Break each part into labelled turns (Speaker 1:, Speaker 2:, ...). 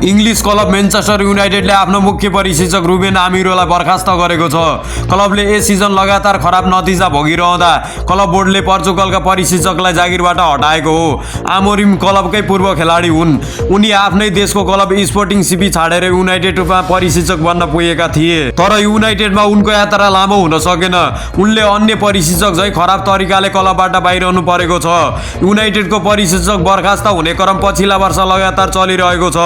Speaker 1: English club Manchester युनाइटेडले आफ्नो मुख्य परिशिक्षक रुबेन आमिरोलाई बर्खास्त गरेको छ। क्लबले यस सिजन लगातार खराब नतिजा भोगिरहँदा क्लब बोर्डले पोर्चुगलका परिशिक्षकलाई जागिरबाट हटाएको हो। आमोरिम क्लबकै पूर्व खेलाडी हुन्। उनी आफ्नै देशको क्लब स्पोर्टिङ सिपी छाडेर युनाइटेडमा परिशिक्षक बन्न पुगेका थिए, तर युनाइटेडमा उनको यात्रा लामो हुन सकेन। उनले अन्य परिशिक्षक झै खराब तरिकाले क्लबबाट बाहिरनु परेको छ। युनाइटेडको परिशिक्षक बर्खास्त हुने क्रम पछिल्ला वर्ष लगातार चलिरहेको छ।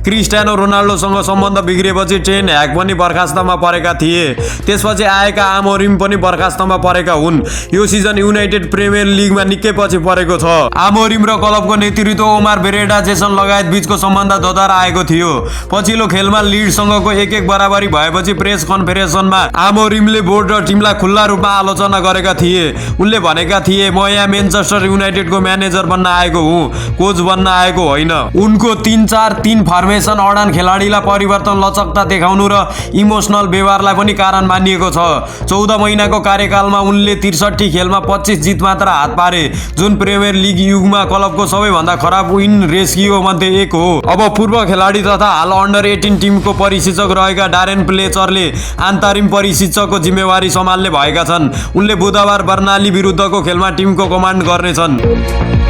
Speaker 1: क्रिस्टियानो रोनाल्डोसँग सम्बन्ध बिग्रेपछि टेन ह्याग पनि बर्खास्तमा परेका थिए। त्यसपछि आएका आमोरिम पनि बर्खास्तमा परेका हुन्। यो सिजन युनाइटेड प्रिमियर लिगमा निकै पछि परेको छ। आमोरिम र क्लबको नेतृत्व ओमार बेरेटा जेसन लगायत बीचको सम्बन्ध दोधार आएको थियो। पछिल्लो खेलमा लिडसँगको 1-1 बराबरी भएपछि प्रेस कन्फरेन्समा आमोरिमले बोर्ड र टिमलाई खुल्ला रूपमा आलोचना गरेका थिए। उनले भनेका थिए, म यहाँ म्यान्चेस्टर युनाइटेडको म्यानेजर बन्न आएको हुँ, कोच बन्न आएको होइन। उनको 3-4-3 फर्मेसन अडान खेलाडीलाई परिवर्तन, लचकता देखाउनु र इमोसनल व्यवहारलाई पनि कारण मानिएको छ। 14 महिनाको कार्यकालमा उनले 63 खेलमा 25 जित मात्र हात पारे, जुन प्रिमियर लिग युगमा क्लबको सबैभन्दा खराब विन रेसियो मध्ये एक हो। अब पूर्व खेलाडी तथा हाल अन्डर 18 टिमको परिशिक्षक रहेका डारेन प्लेचरले अन्तरिम परिशिक्षकको जिम्मेवारी सम्हाल्ने भएका छन्। उनले बुधबार बर्नाली विरुद्धको खेलमा टिमको कमान्ड गर्नेछन्।